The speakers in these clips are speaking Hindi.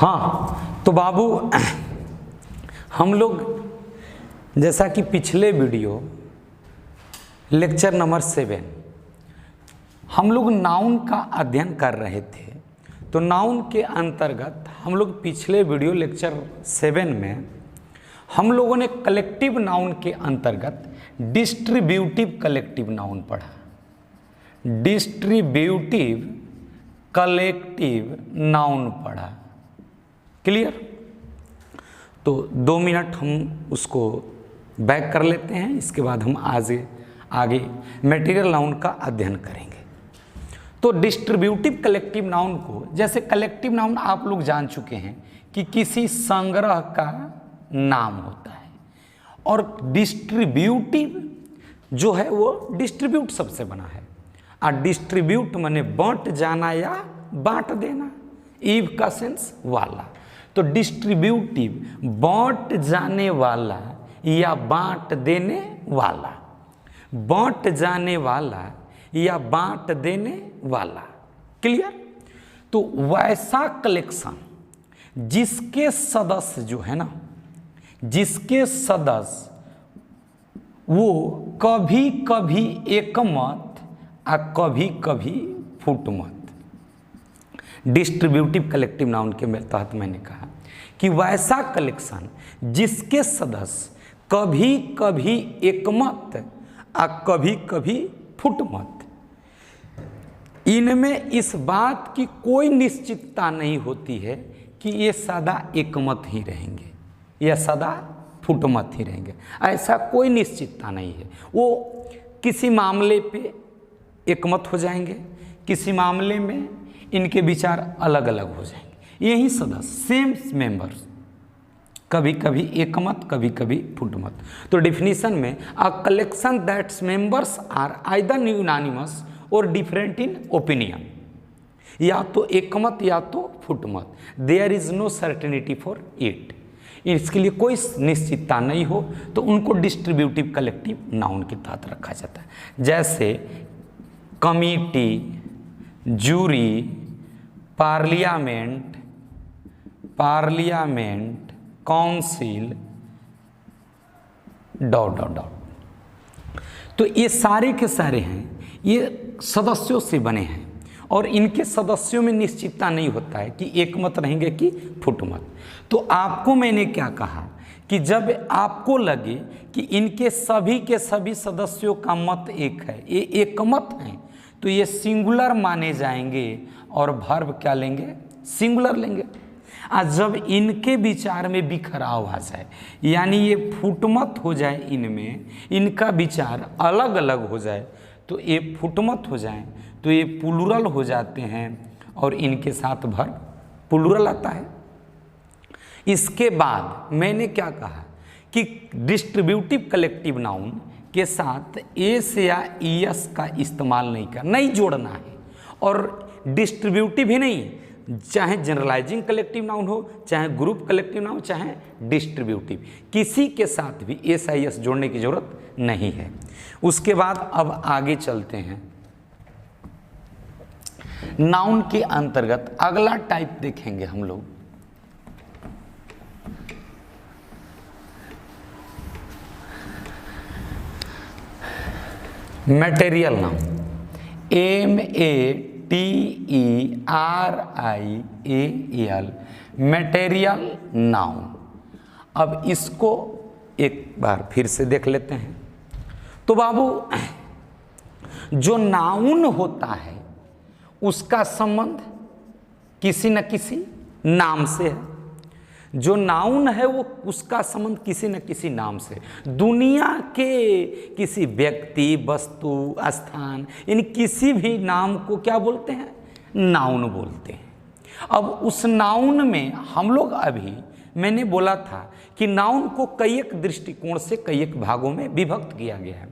हाँ तो बाबू हम लोग जैसा कि पिछले वीडियो लेक्चर नंबर 7 हम लोग नाउन का अध्ययन कर रहे थे। तो नाउन के अंतर्गत हम लोग पिछले वीडियो लेक्चर 7 में हम लोगों ने कलेक्टिव नाउन के अंतर्गत डिस्ट्रीब्यूटिव कलेक्टिव नाउन पढ़ा। डिस्ट्रीब्यूटिव कलेक्टिव नाउन पढ़ा। क्लियर? तो 2 मिनट हम उसको बैक कर लेते हैं, इसके बाद हम आगे मटेरियल नाउन का अध्ययन करेंगे। तो डिस्ट्रीब्यूटिव कलेक्टिव नाउन को, जैसे कलेक्टिव नाउन आप लोग जान चुके हैं कि किसी संग्रह का नाम होता है, और डिस्ट्रीब्यूटिव जो है वो डिस्ट्रीब्यूट सबसे बना है। और डिस्ट्रीब्यूट माने बांट जाना या बांट देना, ईव का सेंस वाला। तो डिस्ट्रीब्यूटिव बांट जाने वाला या बांट देने वाला, बांट जाने वाला या बांट देने वाला। क्लियर? तो वैसा कलेक्शन जिसके सदस्य जो है ना, जिसके सदस्य वो कभी कभी एकमत और कभी कभी फुटमत। डिस्ट्रीब्यूटिव कलेक्टिव नाउन के तहत मैंने कहा कि वैसा कलेक्शन जिसके सदस्य कभी कभी एकमत और कभी कभी फुटमत, इनमें इस बात की कोई निश्चितता नहीं होती है कि ये सदा एकमत ही रहेंगे या सदा फुटमत ही रहेंगे। ऐसा कोई निश्चितता नहीं है। वो किसी मामले पे एकमत हो जाएंगे, किसी मामले में इनके विचार अलग अलग हो जाएंगे। यही सदस्य सेम मेंबर्स, कभी कभी एकमत कभी कभी फुटमत। तो डेफिनेशन में a collection that's members are either unanimous और डिफरेंट इन ओपिनियन, या तो एकमत या तो फुटमत। There is no certainty for it. इसके लिए कोई निश्चितता नहीं हो तो उनको डिस्ट्रीब्यूटिव कलेक्टिव नाउन के तहत रखा जाता है। जैसे committee, jury, parliament, council, dot dot dot. तो ये सारे के सारे हैं, ये सदस्यों से बने हैं, और इनके सदस्यों में निश्चितता नहीं होता है कि एकमत रहेंगे कि फुटमत। तो आपको मैंने क्या कहा कि जब आपको लगे कि इनके सभी के सभी सदस्यों का मत एक है, ये एकमत हैं, तो ये सिंगुलर माने जाएंगे और वर्ब क्या लेंगे? सिंगुलर लेंगे। आज जब इनके विचार में बिखराव आ जाए, यानी ये फुटमत हो जाए, इनमें इनका विचार अलग अलग हो जाए, तो ये फुटमत हो जाए तो ये प्लूरल हो जाते हैं, और इनके साथ वर्ब प्लूरल आता है। इसके बाद मैंने क्या कहा कि डिस्ट्रीब्यूटिव कलेक्टिव नाउन के साथ एस या ईएस का इस्तेमाल नहीं जोड़ना है। और डिस्ट्रीब्यूटिव ही नहीं, चाहे जनरलाइजिंग कलेक्टिव नाउन हो, चाहे ग्रुप कलेक्टिव नाउन, चाहे डिस्ट्रीब्यूटिव, किसी के साथ भी एस आई एस जोड़ने की जरूरत नहीं है। उसके बाद अब आगे चलते हैं। नाउन के अंतर्गत अगला टाइप देखेंगे हम लोग, material noun. METERIAL, material noun. अब इसको एक बार फिर से देख लेते हैं। तो बाबू जो नाउन होता है उसका संबंध किसी न किसी नाम से है। जो नाउन है वो उसका संबंध किसी न किसी नाम से, दुनिया के किसी व्यक्ति, वस्तु, स्थान, इन किसी भी नाम को क्या बोलते हैं? नाउन बोलते हैं। अब उस नाउन में हम लोग, अभी मैंने बोला था कि नाउन को कई एक दृष्टिकोण से कई एक भागों में विभक्त किया गया है।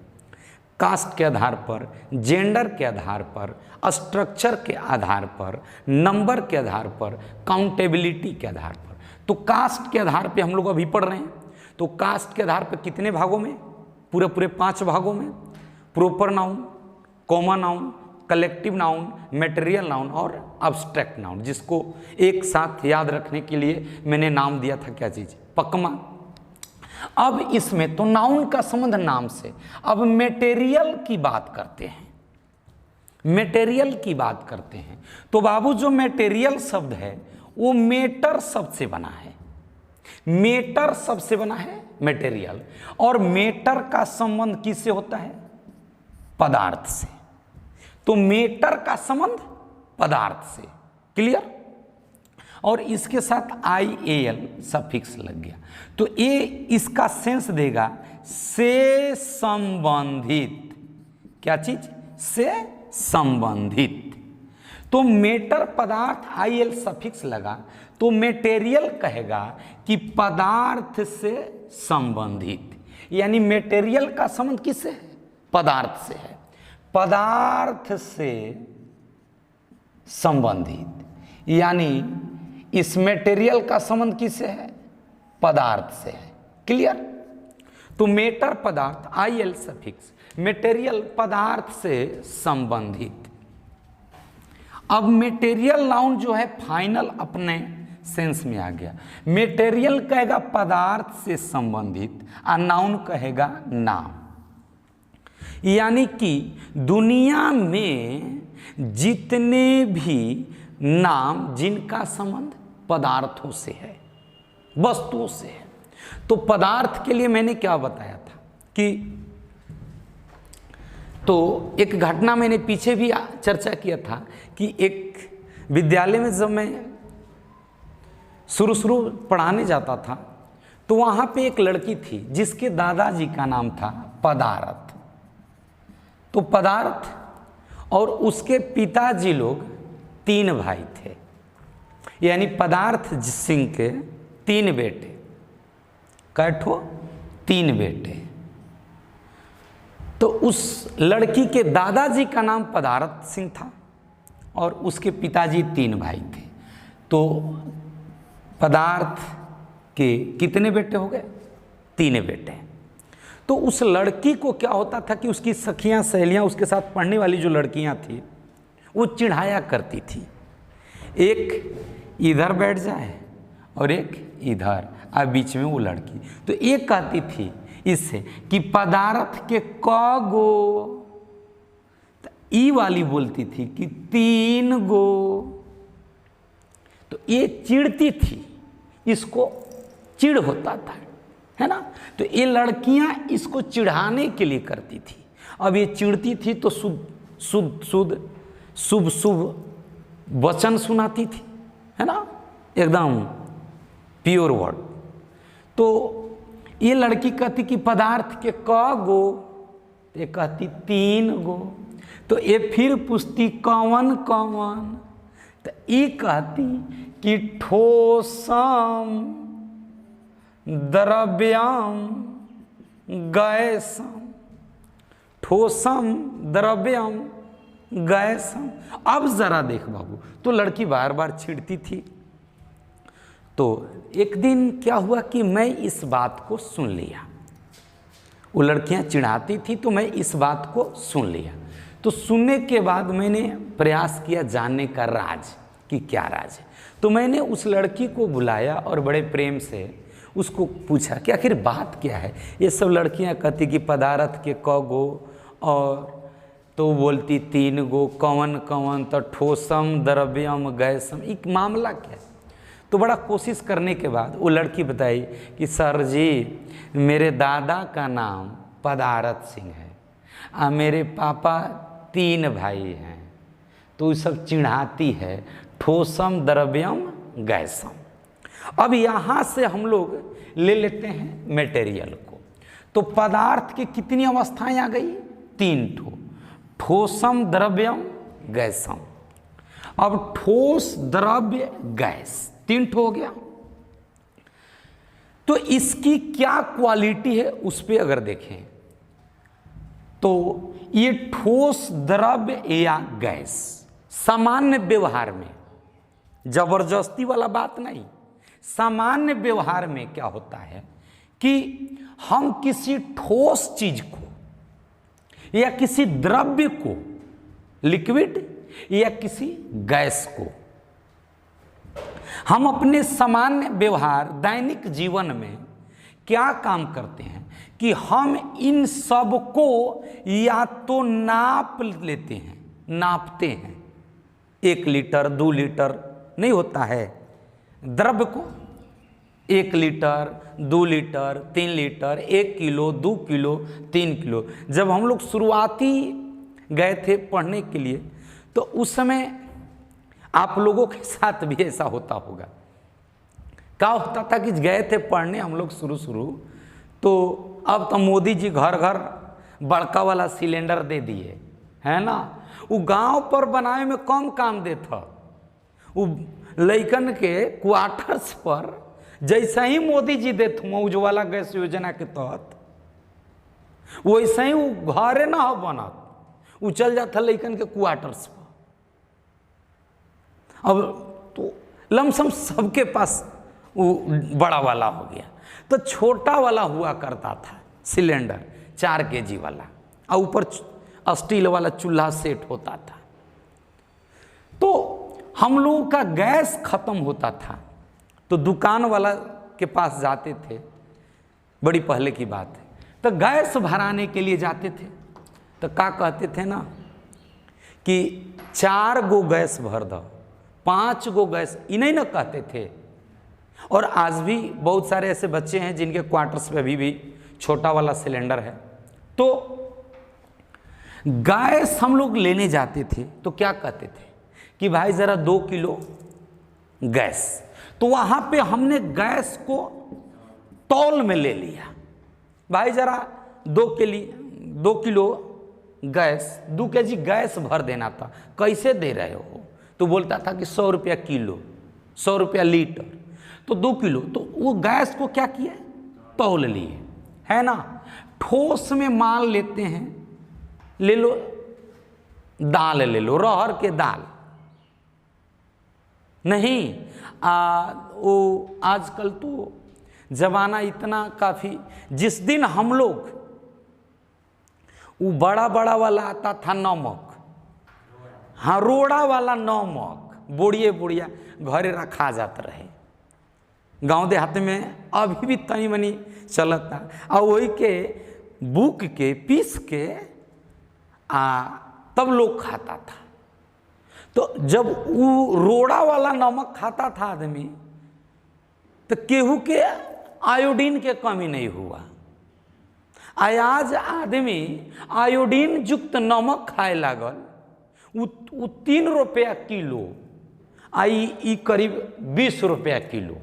कास्ट के आधार पर, जेंडर के आधार पर, स्ट्रक्चर के आधार पर, नंबर के आधार पर, काउंटेबिलिटी के आधार पर। तो कास्ट के आधार पे हम लोग अभी पढ़ रहे हैं। तो कास्ट के आधार पर कितने भागों में? पूरे 5 भागों में। Proper noun, common noun, collective noun, material noun और अब्स्ट्रैक्ट नाउन, जिसको एक साथ याद रखने के लिए मैंने नाम दिया था क्या चीज, पकमा। अब इसमें तो नाउन का संबंध नाम से, अब मटेरियल की बात करते हैं, मटेरियल की बात करते हैं। तो बाबू जो मटेरियल शब्द है वो मेटर शब्द से बना है, मेटर शब्द से बना है मटेरियल, और मेटर का संबंध किससे होता है, पदार्थ से। तो मेटर का संबंध पदार्थ से, क्लियर। और इसके साथ IAL सफिक्स लग गया, तो ये इसका सेंस देगा से संबंधित, क्या चीज, से संबंधित। तो मेटर पदार्थ IL सफिक्स लगा तो मटेरियल कहेगा कि पदार्थ से संबंधित, यानी मटेरियल का संबंध किससे है, पदार्थ से है, पदार्थ से संबंधित, यानी इस मटेरियल का संबंध किससे है, पदार्थ से है, क्लियर। तो मेटर पदार्थ IL सफिक्स, मटेरियल पदार्थ से संबंधित। अब मटेरियल नाउन जो है फाइनल अपने सेंस में आ गया, मटेरियल कहेगा पदार्थ से संबंधित और नाउन कहेगा नाम, यानी कि दुनिया में जितने भी नाम जिनका संबंध पदार्थों से है, वस्तुओं से है। तो पदार्थ के लिए मैंने क्या बताया था कि, तो एक घटना मैंने पीछे भी चर्चा किया था कि एक विद्यालय में जब मैं शुरू पढ़ाने जाता था तो वहाँ पे एक लड़की थी जिसके दादाजी का नाम था पदार्थ। तो पदार्थ और उसके पिताजी लोग 3 भाई थे, यानी पदार्थ सिंह के 3 बेटे, कैठो 3 बेटे। तो उस लड़की के दादाजी का नाम पदार्थ सिंह था और उसके पिताजी 3 भाई थे। तो पदार्थ के कितने बेटे हो गए, 3 बेटे। तो उस लड़की को क्या होता था कि उसकी सखियां सहेलियां, उसके साथ पढ़ने वाली जो लड़कियां थी वो चिढ़ाया करती थी, एक इधर बैठ जाए और एक इधर, और बीच में वो लड़की। तो एक कहती थी इससे कि पदार्थ के क गो, तो ई वाली बोलती थी कि 3 गो। तो ये चिढ़ती थी, इसको चिढ़ होता था, है ना। तो ये लड़कियां इसको चिढ़ाने के लिए करती थी। अब ये चिढ़ती थी तो शुभ वचन सुनाती थी, है ना, एकदम प्योर वर्ड। तो ये लड़की कहती कि पदार्थ के क गो, ये कहती 3 गो। तो ये फिर पूछती कौन कौन, तो ये कहती कि ठोसम द्रव्यम गैसम, ठोसम द्रव्यम गैसम। अब जरा देख बाबू, तो लड़की बार बार छिड़ती थी। तो एक दिन क्या हुआ कि मैं इस बात को सुन लिया, वो लड़कियां चिढ़ाती थी तो मैं इस बात को सुन लिया। तो सुनने के बाद मैंने प्रयास किया जानने का राज कि क्या राज है। तो मैंने उस लड़की को बुलाया और बड़े प्रेम से उसको पूछा कि आखिर बात क्या है। ये सब लड़कियां कहती कि पदार्थ के क गो, और तो बोलती 3 गो, कौन कौन, तो ठोसम द्रव्यम गैसम, एक मामला क्या है। तो बड़ा कोशिश करने के बाद वो लड़की बताई कि सर जी मेरे दादा का नाम पदार्थ सिंह है और मेरे पापा 3 भाई हैं। तो वो सब चिढ़ाती है ठोसम द्रव्यम गैसम। अब यहाँ से हम लोग ले लेते हैं मटेरियल को। तो पदार्थ की कितनी अवस्थाएं आ गई, 3 ठो, ठोसम द्रव्यम गैसम। अब ठोस द्रव्य गैस 3 ठो हो गया। तो इसकी क्या क्वालिटी है उस पर अगर देखें तो ये ठोस द्रव्य या गैस सामान्य व्यवहार में, जबरदस्ती वाला बात नहीं, सामान्य व्यवहार में क्या होता है कि हम किसी ठोस चीज को या किसी द्रव्य को लिक्विड या किसी गैस को। हम अपने सामान्य व्यवहार दैनिक जीवन में क्या काम करते हैं कि हम इन सब को या तो नाप लेते हैं, नापते हैं। 1 लीटर 2 लीटर नहीं होता है, द्रव्य को 1 litre 2 litre 3 litre 1 kilo 2 kilo 3 kilo. जब हम लोग शुरुआती गए थे पढ़ने के लिए तो उस समय आप लोगों के साथ भी ऐसा होता होगा। क्या होता था कि गए थे पढ़ने हम लोग शुरू, तो अब तो मोदी जी घर घर बड़का वाला सिलेंडर दे दिए, है ना। वो गांव पर बनाए में कम काम देता, वो लइकन के क्वार्टर्स पर जैसे ही मोदी जी देते उज्ज्वला गैस योजना के तहत, वैसे ही वो घरे ना हो बनत, वो चल जाता लइकन के क्वार्टर्स पर। अब तो लमसम सबके पास वो बड़ा वाला हो गया, तो छोटा वाला हुआ करता था सिलेंडर 4 kg वाला, और ऊपर स्टील वाला चूल्हा सेट होता था। तो हम लोगों का गैस खत्म होता था तो दुकान वाला के पास जाते थे, बड़ी पहले की बात है, तो गैस भराने के लिए जाते थे तो क्या कहते थे ना कि 4 गो गैस भर दो, 5 गो गैस, इन्हें ना कहते थे। और आज भी बहुत सारे ऐसे बच्चे हैं जिनके क्वार्टर्स में अभी भी छोटा वाला सिलेंडर है। तो गैस हम लोग लेने जाते थे तो क्या कहते थे कि भाई ज़रा 2 किलो गैस, तो वहाँ पे हमने गैस को तौल में ले लिया, भाई ज़रा 2 किलो गैस, 2 kg गैस भर देना था, कैसे दे रहे हो? तो बोलता था कि 100 रुपया किलो, 100 रुपया लीटर, तो 2 किलो। तो वो गैस को क्या किया, तौल लिए, है ना। ठोस में मान लेते हैं, ले लो दाल, ले लो अरहर के दाल, नहीं वो आजकल तो जमाना इतना काफ़ी, जिस दिन हम लोग वो बड़ा बड़ा वाला आता था नमक, हाँ रोड़ा वाला नमक, बोड़िया घरे रखा जाता रहे। गांव देहात में अभी भी तनी मनी चलता, और वही के बुक के पीस के तब लोग खाता था। तो जब वो रोड़ा वाला नमक खाता था आदमी, तो केहू के आयोडीन के कमी नहीं हुआ। आज आदमी आयोडीन युक्त नमक खाए लागल, वो 3 रुपया किलो, आई करीब 20 रुपया किलो,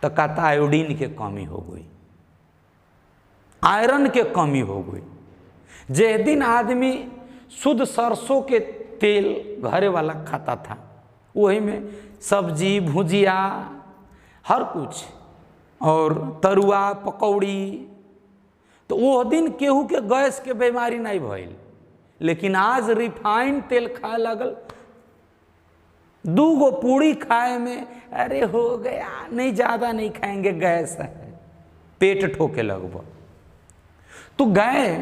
तो कहता आयोडीन के कमी हो गई, आयरन के कमी हो गई। जे दिन आदमी शुद्ध सरसों के तेल घरे वाला खाता था, वही में सब्जी भुजिया हर कुछ और तरुआ पकौड़ी, तो वो दिन केहू के गैस के बीमारी नहीं भइल। लेकिन आज रिफाइंड तेल खाए लगल, 2 गो पूड़ी खाए में अरे हो गया, नहीं ज़्यादा नहीं खाएंगे, गैस है, पेट ठोके लगभग। तो गए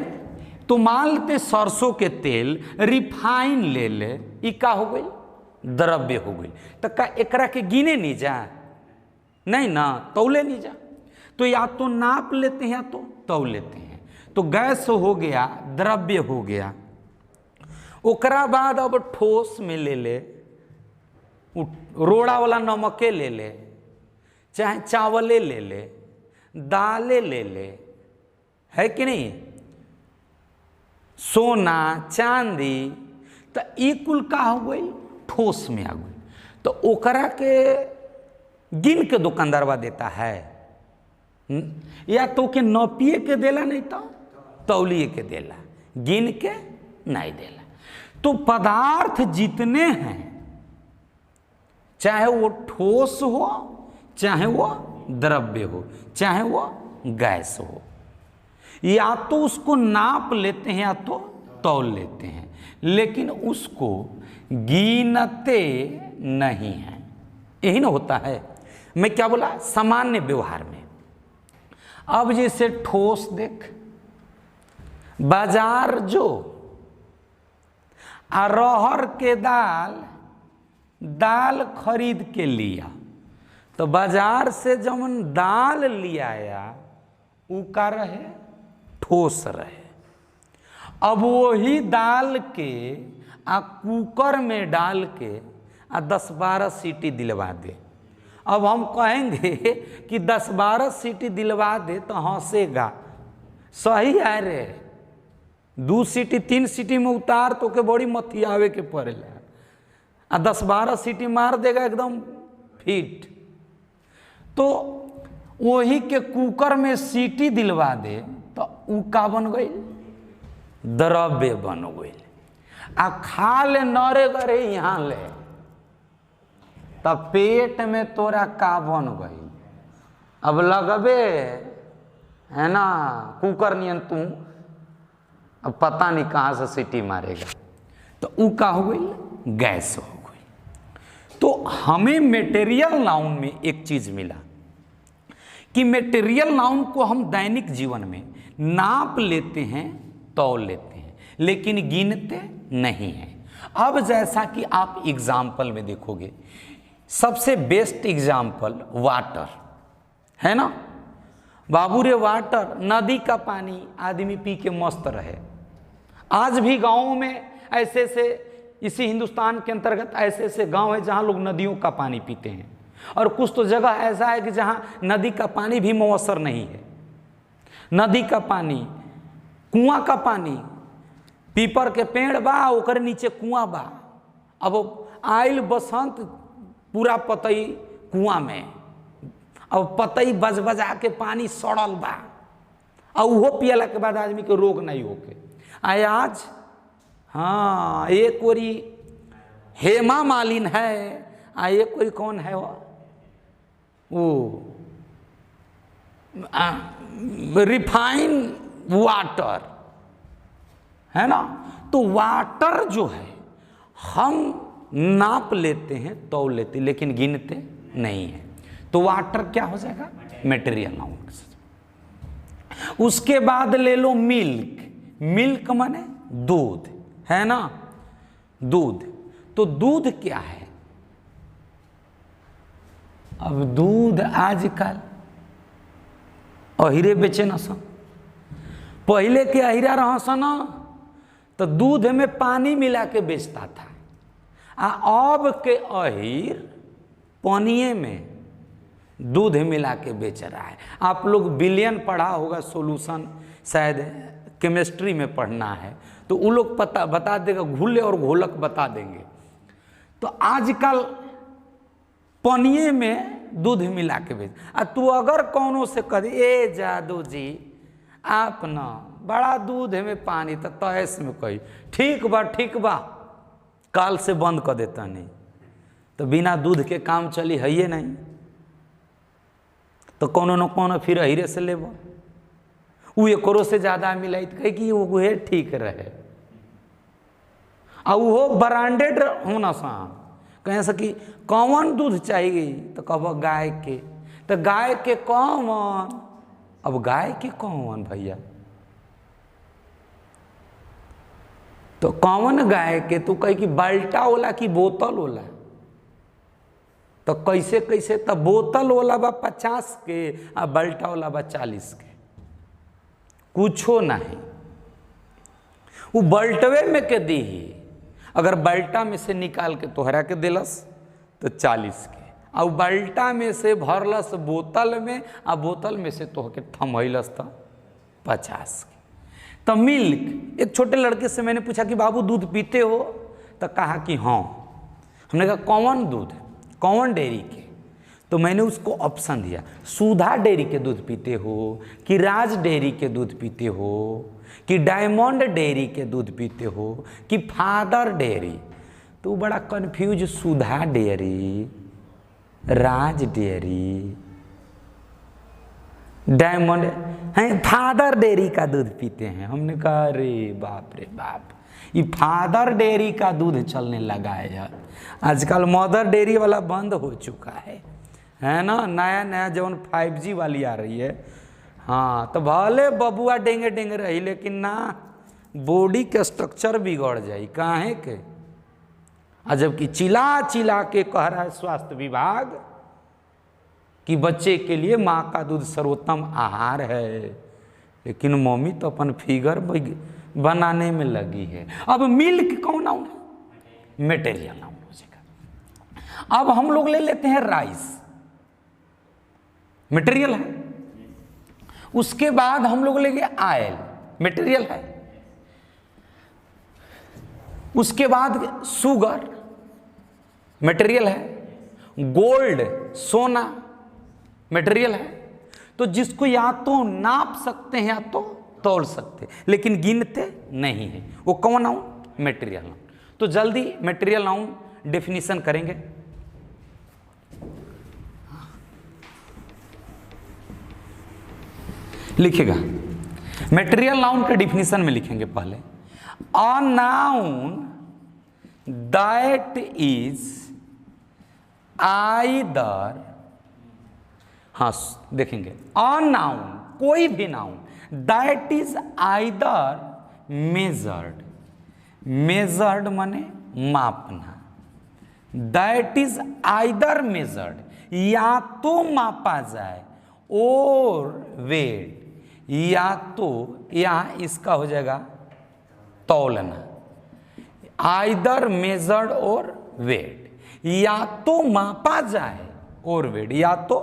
तो मान लेते सरसों के तेल रिफाइन ले ले, ई का हो गई, द्रव्य हो गई। तो का एकरा के गिने नहीं जा, नहीं ना तौले नहीं जा, तो या तो नाप लेते हैं या तो तौल लेते हैं। तो गैस हो गया, द्रव्य हो गया। ओकरा बाद अब ठोस में ले ले, रोड़ा वाला नमके ले ले, चाहे चावले ले ले, दाले ले ले, है कि नहीं, सोना चांदी, तो ई कुल का हो गई, ठोस में आ गई। तो ओकरा के गिन के दुकानदारवा देता है, या तो के नपिए के देला, नहीं तो तौलिए के देला, गिन के नहीं देला। तो पदार्थ जितने हैं, चाहे वो ठोस हो, चाहे वो द्रव्य हो, चाहे वो गैस हो, या तो उसको नाप लेते हैं या तो तौल लेते हैं, लेकिन उसको गिनते नहीं हैं। यही ना होता है। मैं क्या बोला, सामान्य व्यवहार में। अब जैसे ठोस देख, बाजार जो अरहर के दाल खरीद के लिया, तो बाजार से जब दाल लिया आया उ का रहे, ठोस रहे। अब वही दाल के कुकर में डाल के 10-12 सीटी दिलवा दे। अब हम कहेंगे कि 10-12 सीटी दिलवा दे तो हंसेगा, सही है रे, 2 सीटी 3 सीटी में उतार तो के बड़ी मथियावे के पड़ेला, 10-12 सीटी मार देगा एकदम फिट। तो वही के कुकर में सीटी दिलवा दे तो उ का बन गई, द्रव्य बन गई। आ खा ले नरे गरे यहाँ ले, तब पेट में तोरा का बन गई। अब लगबे है ना कुकर नियन तू, अब पता नहीं कहाँ से सीटी मारेगा, तो उ का हो गई, गैस हो गई। तो हमें मेटेरियल नाउन में एक चीज मिला कि मेटेरियल नाउन को हम दैनिक जीवन में नाप लेते हैं, तौल लेते हैं, लेकिन गिनते नहीं हैं। अब जैसा कि आप एग्जाम्पल में देखोगे, सबसे बेस्ट एग्जाम्पल वाटर है ना। बाबू रे वाटर, नदी का पानी आदमी पी के मस्त रहे। आज भी गाँवों में ऐसे से, इसी हिंदुस्तान के अंतर्गत ऐसे ऐसे गांव है जहां लोग नदियों का पानी पीते हैं, और कुछ तो जगह ऐसा है कि जहां नदी का पानी भी मौसर नहीं है। नदी का पानी, कुआं का पानी, पीपर के पेड़ बा ओकर नीचे कुआं बा। अब आइल बसंत, पूरा पतई कुआं में, अब पतई बज बजा के पानी सड़ल बा, और उहो पियला के बाद आदमी के रोग नहीं होके। आज हाँ, एक कोरी हेमा मालिनी है, एक कोरी कौन है वो रिफाइन वाटर है ना। तो वाटर जो है हम नाप लेते हैं, तौल लेते हैं, लेकिन गिनते नहीं है। तो वाटर क्या हो जाएगा, मटेरियल नाउन। उसके बाद ले लो मिल्क। मिल्क माने दूध है ना, दूध। तो दूध क्या है, अब दूध आजकल अहिरे बेचे न सन, पहले के अहिरा रह सन तो दूध में पानी मिला के बेचता था, अब के अहिर पानिये में दूध मिला के बेच रहा है। आप लोग बिलियन पढ़ा होगा, सॉल्यूशन शायद केमिस्ट्री में पढ़ना है, तो वो लोग बता देगा, घुले और घोलक बता देंगे। तो आजकल पानिये में दूध मिला के बेच। तू अगर कौनों से कह ए जादू जी आप ना बड़ा दूध है में पानी, तो तहस में कही ठीक बा काल से बंद कर देता नहीं, तो बिना दूध के काम चली है ये नहीं। तो कोनो न कोनो फिर अहिरे से लेब, वो एकरो से ज्यादा मिलाई तो कहे कि वो ठीक रहे, और वो ब्रांडेड होना सान। कहें से कि कौन दूध चाहिए, तो कब गाय के, तो गाय के कौन, अब गाय के कौन भैया, तो कौन गाय के, तो कहे कि बाल्टा होला कि बोतल होला, तो कैसे कैसे, तो बोतल वाला बा 50 के आ बाल्टा वाला बा 40 के, कुछो नहीं। वो बाल्टवे में के दी, अगर बाल्टा में से निकाल के तोहरा के दिलस तो 40 के, और बाल्टा में से भरलस बोतल में, आ बोतल में से तोह के थमैलस तो 50 के। तो मिल्क, एक छोटे लड़के से मैंने पूछा कि बाबू दूध पीते हो, तो कहा कि हाँ। हमने कहा कौन दूध, कौन डेयरी के, तो मैंने उसको ऑप्शन दिया, सुधा डेयरी के दूध पीते हो कि राज डेयरी के दूध पीते हो कि डायमंड डेयरी के दूध पीते हो कि फादर डेयरी। तो बड़ा कंफ्यूज, सुधा डेयरी, राज डेयरी, डायमंड है, फादर डेयरी का दूध पीते हैं। हमने कहा अरे बाप रे बाप, ये फादर डेयरी का दूध चलने लगा है यार। आजकल मदर डेयरी वाला बंद हो चुका है ना, नया नया जवन 5G वाली आ रही है। हाँ, तो भले बबुआ डेंगे डेंगे रही, लेकिन ना बॉडी के स्ट्रक्चर बिगड़ जाई, काहे के और जबकि चिल्ला चिल्ला के कह रहा है स्वास्थ्य विभाग कि बच्चे के लिए माँ का दूध सर्वोत्तम आहार है, लेकिन मम्मी तो अपन फिगर बनाने में लगी है। अब मिल्क कौन नाउन है? मटेरियल नाउन हो जाएगा। अब हम लोग ले लेते हैं राइस, मटेरियल है। उसके बाद हम लोग लेंगे ऑयल, मटेरियल है। उसके बाद शुगर, मटेरियल है। गोल्ड, सोना, मटेरियल है। तो जिसको या तो नाप सकते हैं या तो तौल सकते हैं, लेकिन गिनते नहीं है, वो कौन नाउन? Material noun. तो जल्दी मटेरियल नाउन डेफिनेशन करेंगे। लिखिएगा, मटेरियल नाउन के डिफिनेशन में लिखेंगे पहले, a noun that is either, हाँ देखेंगे, अ नाउन कोई भी noun that is either measured, measured माने मापना, दैट इज आइदर मेजर्ड या तो मापा जाए और वेट, या तो यहाँ इसका हो जाएगा तौलना, आइदर मेजर्ड और वेट, या तो मापा जाए और वेट, या तो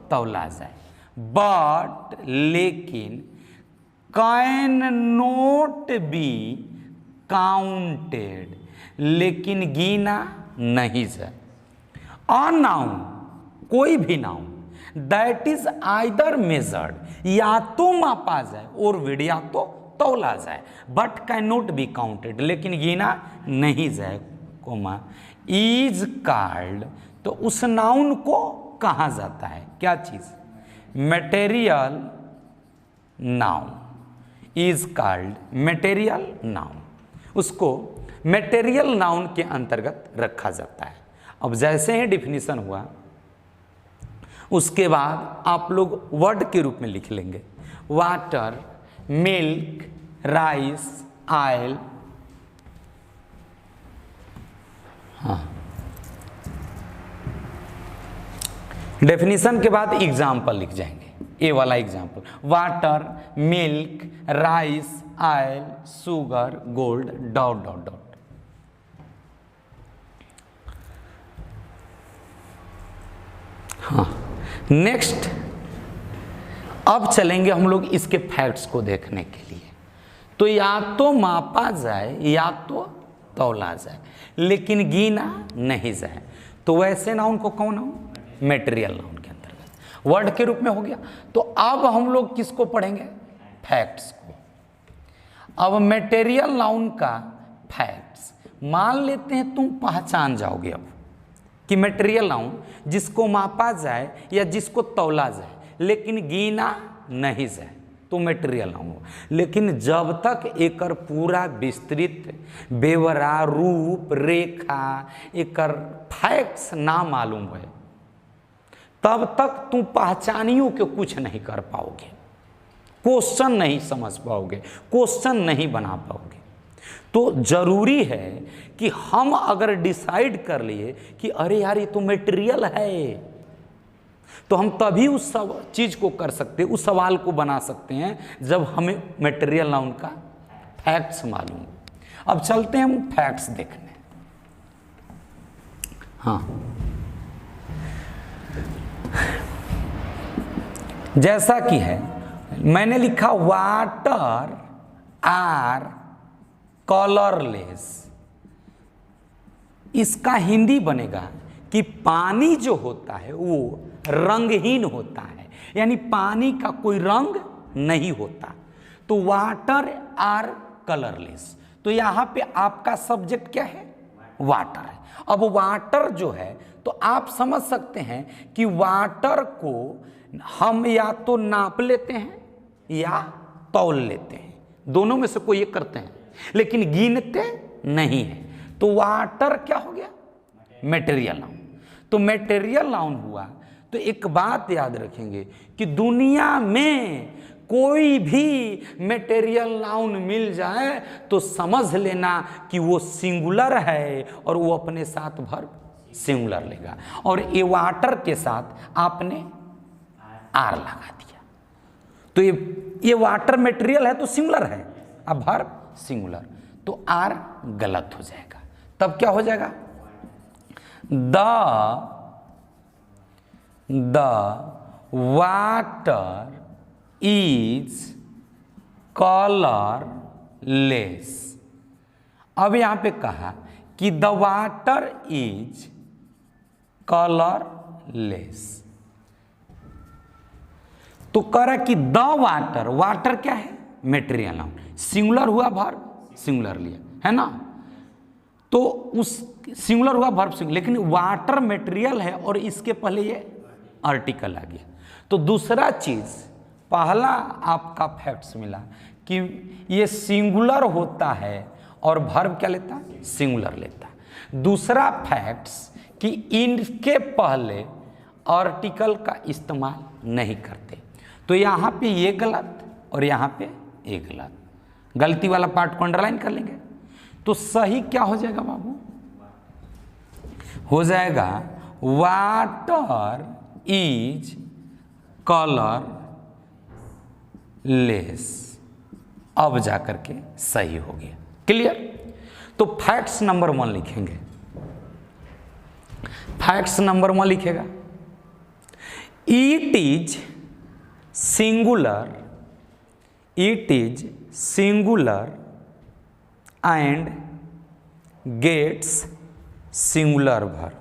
तौला जाए। बट लेकिन कैन नोट बी काउंटेड, लेकिन गिना नहीं जाए। अ नाउन कोई भी noun that is either measured, या तो मापा जाए और वेट, या तो तौला जाए, but can not be counted, लेकिन गिना नहीं जाए, कोमा, इज कॉल्ड, तो उस नाउन को कहा जाता है क्या चीज? Material noun, is called material noun, उसको मटेरियल नाउन के अंतर्गत रखा जाता है। अब जैसे ही डिफिनीशन हुआ, उसके बाद आप लोग वर्ड के रूप में लिख लेंगे, वाटर, मिल्क, राइस, ऑयल। हाँ, डेफिनेशन के बाद एग्जाम्पल लिख जाएंगे, ए वाला example, water, milk, rice, oil, sugar, gold, dot dot dot. हाँ, नेक्स्ट अब चलेंगे हम लोग इसके फैक्ट्स को देखने के लिए। तो या तो मापा जाए या तो तौला जाए, लेकिन गिना नहीं जाए, तो वैसे नाउन को कौन नाउन? मटेरियल नाउन के अंतर्गत वर्ड के रूप में हो गया। तो अब हम लोग किसको पढ़ेंगे? फैक्ट्स को। अब मटेरियल नाउन का फैक्ट्स, मान लेते हैं तुम पहचान जाओगे अब कि मटेरियल नाउन जिसको मापा जाए या जिसको तौला जाए लेकिन गिना नहीं जाए तो मटेरियल नाउन हो। लेकिन जब तक एकर पूरा विस्तृत बेवरा, रूप रेखा, एकर फैक्ट्स ना मालूम है, तब तक तुम पहचानियों के कुछ नहीं कर पाओगे, क्वेश्चन नहीं समझ पाओगे, क्वेश्चन नहीं बना पाओगे। तो जरूरी है कि हम अगर डिसाइड कर लिए कि अरे यार ये तो मटेरियल है, तो हम तभी उस सब चीज को कर सकते, उस सवाल को बना सकते हैं जब हमें मटेरियल नाउन का फैक्ट्स मालूम। अब चलते हैं हम फैक्ट्स देखने। हाँ, जैसा कि है, मैंने लिखा वाटर आर कलरलेस, इसका हिंदी बनेगा कि पानी जो होता है वो रंगहीन होता है, यानी पानी का कोई रंग नहीं होता। तो वाटर आर कलरलेस, तो यहां पे आपका सब्जेक्ट क्या है? वाटर है। अब वाटर जो है, तो आप समझ सकते हैं कि वाटर को हम या तो नाप लेते हैं या तौल लेते हैं, दोनों में से कोई एक करते हैं, लेकिन गिनते नहीं है। तो वाटर क्या हो गया? Material noun. तो मटेरियल नाउन हुआ। तो एक बात याद रखेंगे कि दुनिया में कोई भी मटेरियल नाउन मिल जाए तो समझ लेना कि वो सिंगुलर है और वो अपने साथ वर्ब सिंगुलर लेगा। और ए वाटर के साथ आपने आर लगा दिया तो ये वाटर मटेरियल है तो सिंगुलर है, अब वर्ब सिंगुलर, तो आर गलत हो जाएगा। तब क्या हो जाएगा? The water is colourless. अब यहां पे कहा कि द वाटर इज कलरलेस, तो कह रहा कि द वाटर, वाटर क्या है? मेटेरियल नाउन, सिंगुलर हुआ वर्ब सिंगुलर लिया है ना, तो उस सिंगुलर हुआ वर्ब सिंगुलर, लेकिन वाटर मटेरियल है और इसके पहले ये आर्टिकल आ गया। तो दूसरा चीज, पहला आपका फैक्ट्स मिला कि ये सिंगुलर होता है और वर्ब क्या लेता है? सिंगुलर लेता है। दूसरा फैक्ट्स कि इनके पहले आर्टिकल का इस्तेमाल नहीं करते, तो यहाँ पे ये गलत और यहाँ पे ये गलत, गलती वाला पार्ट को अंडरलाइन कर लेंगे तो सही क्या हो जाएगा बाबू? हो जाएगा वाटर इज कलर लेस। अब जाकर के सही हो गया। क्लियर? तो फैक्ट्स नंबर 1 लिखेंगे। फैक्ट्स नंबर 1 लिखेगा, it is singular, it is singular and gets singular verb.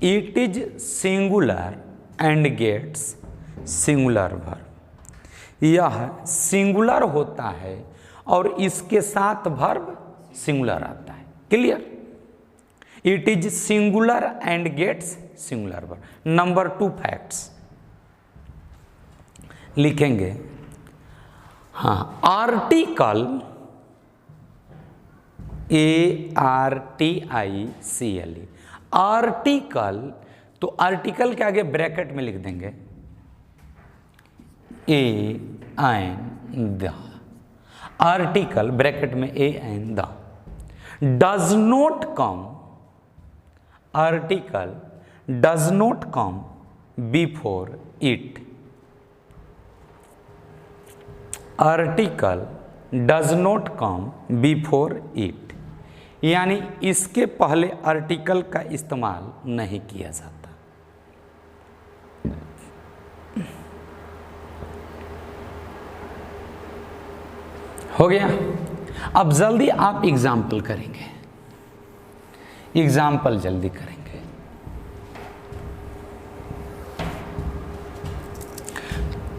It is singular and gets singular verb. यह सिंगुलर होता है और इसके साथ वर्ब सिंगुलर आता है। Clear? It is singular and gets singular verb. Number 2 facts लिखेंगे, हाँ, आर्टिकल ARTICLE, आर्टिकल, तो आर्टिकल के आगे ब्रैकेट में लिख देंगे द, आर्टिकल ब्रैकेट में the, does not come, article does not come before it, article does not come before it, यानी इसके पहले आर्टिकल का इस्तेमाल नहीं किया जाता। हो गया? अब जल्दी आप एग्जाम्पल करेंगे, एग्जाम्पल जल्दी करेंगे।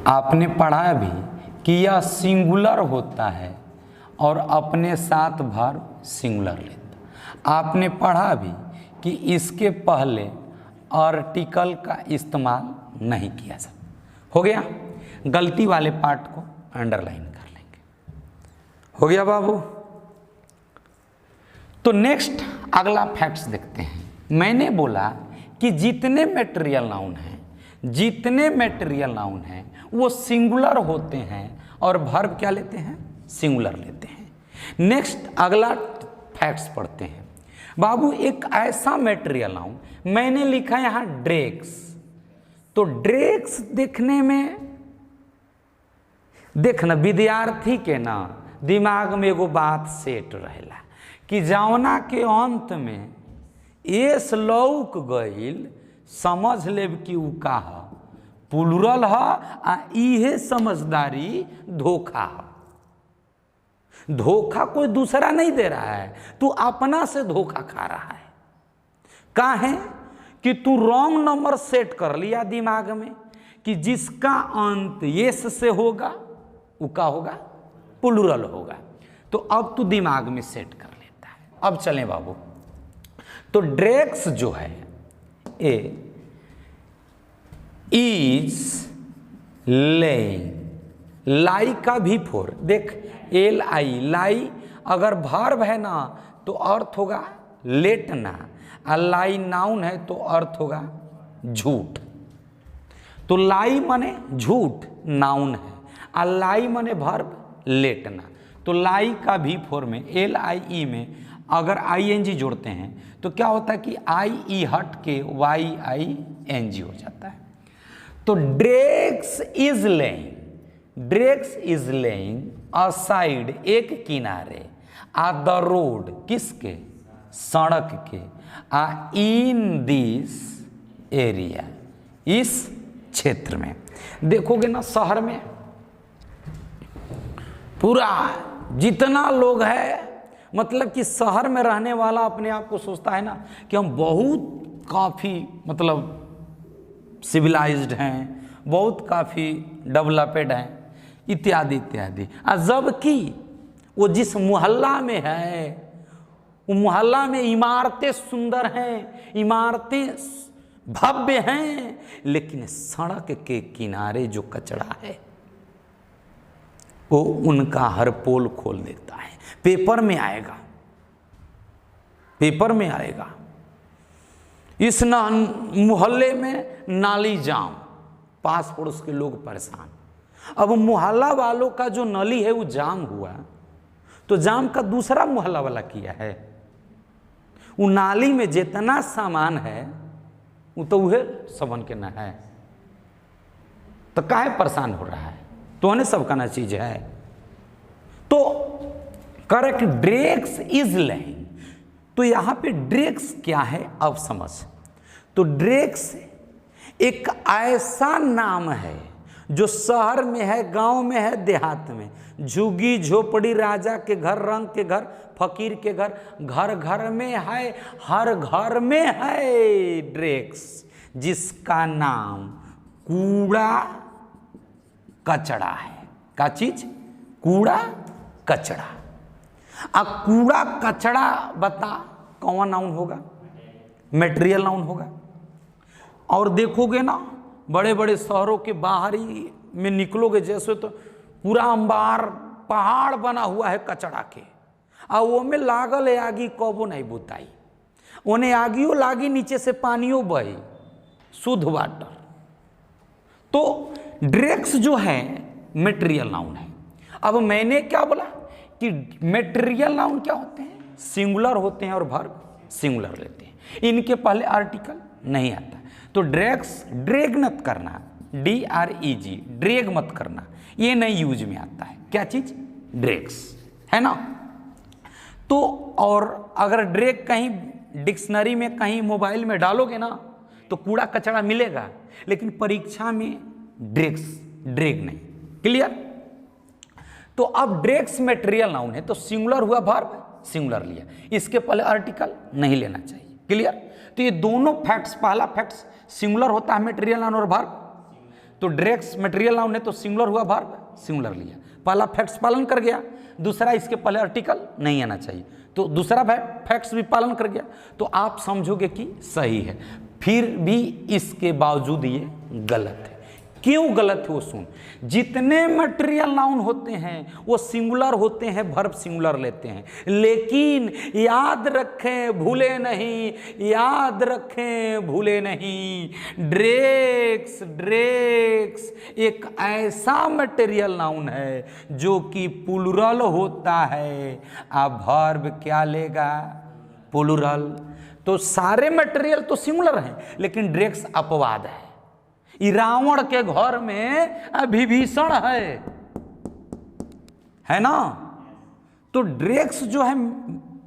आपने पढ़ा भी कि यह सिंगुलर होता है और अपने साथ वर्ब सिंगुलर लेता। आपने पढ़ा भी कि इसके पहले आर्टिकल का इस्तेमाल नहीं किया जाता। हो गया? गलती वाले पार्ट को अंडरलाइन कर लेंगे। हो गया बाबू? तो नेक्स्ट अगला फैक्ट्स देखते हैं। मैंने बोला कि जितने मटेरियल नाउन हैं, जितने मटेरियल नाउन हैं वो सिंगुलर होते हैं और वर्ब क्या लेते हैं? सिंगुलर लेते हैं। नेक्स्ट अगला फैक्ट्स पढ़ते हैं। बाबू एक ऐसा मटेरियल नाउन, मैंने लिखा यहां ड्रेक्स, तो ड्रेक्स देखने में, देखना विद्यार्थी के ना दिमाग में एगो बात सेट रहेला कि जौना के अंत में एस लौक गईल, समझ लेब कि उ का ह, प्लुरल ह, आ इहे समझदारी धोखा ह। धोखा कोई दूसरा नहीं दे रहा है, तू अपना से धोखा खा रहा है। काहे कि तू रॉन्ग नंबर सेट कर लिया दिमाग में कि जिसका अंत यस से होगा वो का होगा? प्लुरल होगा। तो अब तू दिमाग में सेट कर लेता है। अब चलें बाबू, तो ड्रेक्स जो है ए इज लेइंग, लाई का भी फोर देख, एल आई, लाई अगर वर्ब है ना तो अर्थ होगा लेटना, और लाई नाउन है तो अर्थ होगा झूठ। तो लाई माने झूठ नाउन है, लाई माने वर्ब लेटना, तो लाई का भी फॉर्म में LIE में अगर ING जोड़ते हैं तो क्या होता है कि IE हट के YING हो जाता है। तो ड्रेक्स इज लेइंग असाइड, एक किनारे, द रोड, किसके, सड़क के, इन दिस एरिया, इस क्षेत्र में। देखोगे ना शहर में पूरा जितना लोग है, मतलब कि शहर में रहने वाला अपने आप को सोचता है ना कि हम बहुत काफ़ी मतलब सिविलाइज्ड हैं, बहुत काफ़ी डेवलप्ड हैं, इत्यादि इत्यादि। जबकि वो जिस मोहल्ला में है, वो मोहल्ला में इमारतें सुंदर हैं, इमारतें भव्य हैं, लेकिन सड़क के किनारे जो कचरा है वो उनका हर पोल खोल देता है। पेपर में आएगा, पेपर में आएगा, इस मोहल्ले में नाली जाम, पास पड़ोस के लोग परेशान। अब मोहल्ला वालों का जो नाली है वो जाम हुआ, तो जाम का दूसरा मोहल्ला वाला किया है, वो नाली में जितना सामान है वो तो वह सबन के न है, तो काहे परेशान हो रहा है, तो उन्हें सबका ना चीज है। तो करेक्ट, ड्रेक्स इज लेइंग, तो यहां पे ड्रेक्स क्या है अब समझ। तो ड्रेक्स एक ऐसा नाम है जो शहर में है, गांव में है, देहात में, झुग्गी झोपड़ी, राजा के घर, रंग के घर, फकीर के घर, घर घर में है, हर घर में है ड्रेक्स, जिसका नाम कूड़ा कचड़ा है। क्या चीज? कूड़ा कचड़ा। अब कूड़ा कचड़ा बता कौन नाउन होगा? मटेरियल नाउन होगा। और देखोगे ना बड़े बड़े शहरों के बाहरी में निकलोगे जैसे तो पूरा अंबार पहाड़ बना हुआ है कचड़ा के, और वो में लागल है आगी, कबो नहीं बुताई, उन्हें आगियो लागी, नीचे से पानियो बही, शुद्ध वाटर। तो ड्रेक्स जो है मटेरियल नाउन है। अब मैंने क्या बोला कि मटेरियल नाउन क्या होते हैं? सिंगुलर होते हैं और वर्ब सिंगुलर लेते हैं, इनके पहले आर्टिकल नहीं आता। तो ड्रेक्स, ड्रैग मत करना, DREG, ड्रैग मत करना, ये नहीं यूज में आता है। क्या चीज? ड्रेक्स, है ना। तो और अगर ड्रैग कहीं डिक्शनरी में, कहीं मोबाइल में डालोगे ना तो कूड़ा कचरा मिलेगा, लेकिन परीक्षा में ड्रेक्स, ड्रैग नहीं। क्लियर? तो अब ड्रेक्स मटेरियल नाउन है, तो सिंगुलर हुआ, वर्ब सिंगुलर लिया, इसके पहले आर्टिकल नहीं लेना चाहिए। क्लियर? तो ये दोनों फैक्ट्स, पहला फैक्ट्स सिंगुलर होता है मटेरियल नाउन और वर्ब, तो ड्रेक्स मटेरियल नाउन है तो सिंगुलर हुआ, वर्ब सिंगुलर लिया, पहला फैक्ट्स पालन कर गया, दूसरा इसके पहले आर्टिकल नहीं आना चाहिए, तो दूसरा फैक्ट्स भी पालन कर गया, तो आप समझोगे कि सही है। फिर भी इसके बावजूद ये गलत है। क्यों गलत है वो सुन। जितने मटेरियल नाउन होते हैं वो सिंगुलर होते हैं, वर्ब सिंगुलर लेते हैं, लेकिन याद रखें भूले नहीं, याद रखें भूले नहीं, ड्रेक्स, ड्रेक्स एक ऐसा मटेरियल नाउन है जो कि प्लूरल होता है। अब वर्ब क्या लेगा? प्लूरल। तो सारे मटेरियल तो सिंगुलर हैं, लेकिन ड्रेक्स अपवाद है। रावण के घर में विभीषण है ना। तो ड्रेक्स जो है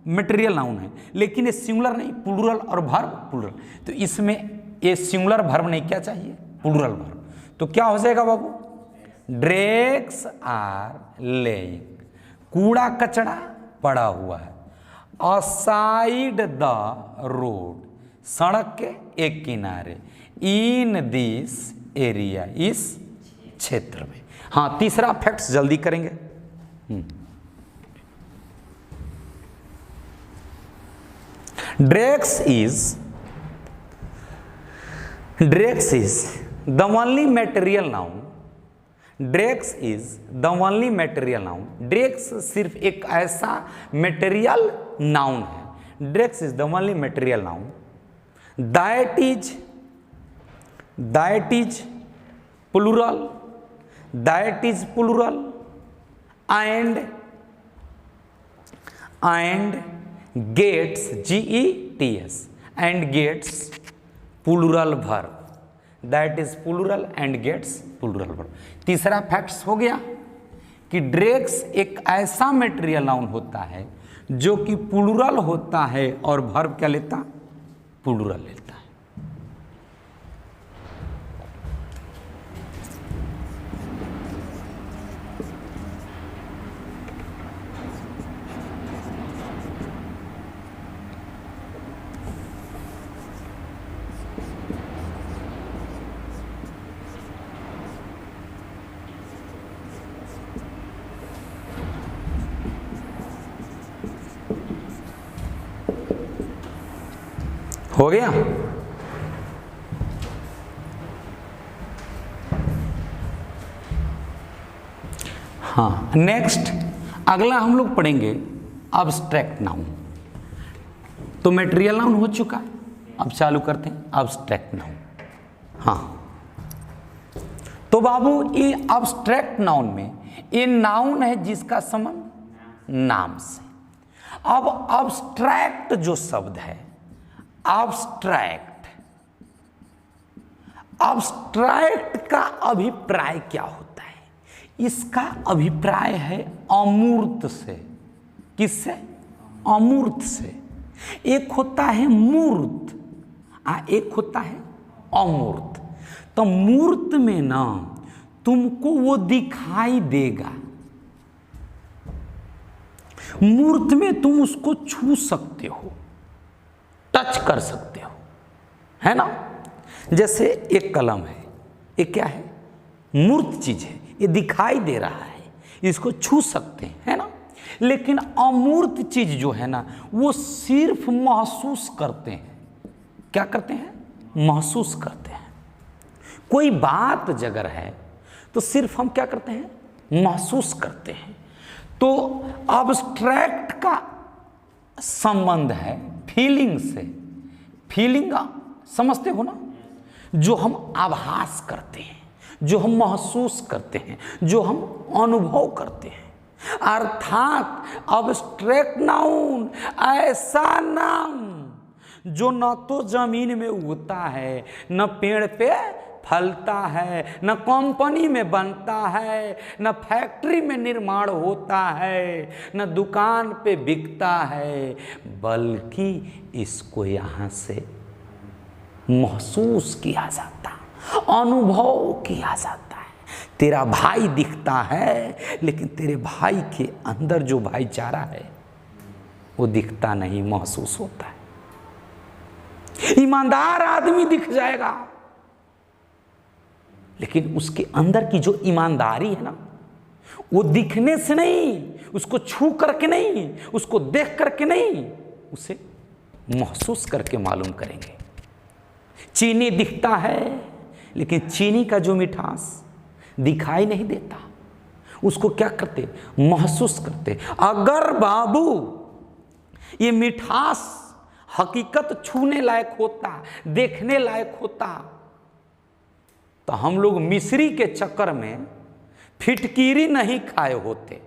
मटेरियल नाउन है, लेकिन ये सिंगुलर नहीं, प्लूरल और वर्ब प्लूरल। तो इसमें ये सिंगुलर वर्ब नहीं, क्या चाहिए? Plural verb. तो क्या हो जाएगा बाबू? ड्रेक्स आर लेइंग, कूड़ा कचड़ा पड़ा हुआ है, असाइड द रोड, सड़क के एक किनारे, इन दिस एरिया, इस क्षेत्र में। हाँ, तीसरा फैक्ट्स जल्दी करेंगे। Dregs is the only material noun, dregs is the only material noun. Dregs सिर्फ एक ऐसा मटेरियल नाउन है, dregs is the only material noun that is plural, that is plural, and gets GETS and gets plural verb, that is plural and gets plural verb. तीसरा फैक्ट्स हो गया कि ड्रेक्स एक ऐसा मेटेरियल नाउन होता है जो कि प्लूरल होता है और वर्ब क्या लेता, प्लूरल लेता है। हो गया। हाँ, नेक्स्ट अगला हम लोग पढ़ेंगे अब्स्ट्रैक्ट नाउन। तो मेटेरियल नाउन हो चुका है, अब चालू करते हैं अब्स्ट्रैक्ट नाउन। हाँ, तो बाबू ये अब्स्ट्रैक्ट नाउन में ये नाउन है जिसका संबंध नाम से। अब अब्स्ट्रैक्ट जो शब्द है, अब्स्ट्रैक्ट, अब्स्ट्रैक्ट का अभिप्राय क्या होता है? इसका अभिप्राय है अमूर्त से। किससे? अमूर्त से। एक होता है मूर्त, एक होता है अमूर्त। तो मूर्त में ना तुमको वो दिखाई देगा, मूर्त में तुम उसको छू सकते हो, टच कर सकते हो, है ना। जैसे एक कलम है, ये क्या है? मूर्त चीज है, ये दिखाई दे रहा है, इसको छू सकते हैं, है ना। लेकिन अमूर्त चीज जो है ना, वो सिर्फ महसूस करते हैं। क्या करते हैं? महसूस करते हैं। कोई बात अगर है तो सिर्फ हम क्या करते हैं? महसूस करते हैं। तो अब्स्ट्रैक्ट का संबंध है फीलिंग से। फीलिंग समझते हो ना, जो हम आभास करते हैं, जो हम महसूस करते हैं, जो हम अनुभव करते हैं। अर्थात अब्स्ट्रैक्ट नाउन ऐसा नाम जो न तो जमीन में उगता है, न पेड़ पे फलता है, न कंपनी में बनता है, न फैक्ट्री में निर्माण होता है, न दुकान पे बिकता है, बल्कि इसको यहाँ से महसूस किया जाता, अनुभव किया जाता है। तेरा भाई दिखता है, लेकिन तेरे भाई के अंदर जो भाईचारा है वो दिखता नहीं, महसूस होता है। ईमानदार आदमी दिख जाएगा, लेकिन उसके अंदर की जो ईमानदारी है ना, वो दिखने से नहीं, उसको छू करके नहीं, उसको देख करके नहीं, उसे महसूस करके मालूम करेंगे। चीनी दिखता है, लेकिन चीनी का जो मिठास दिखाई नहीं देता, उसको क्या करते? महसूस करते। अगर बाबू ये मिठास हकीकत छूने लायक होता, देखने लायक होता, तो हम लोग मिश्री के चक्कर में फिटकीरी नहीं खाए होते।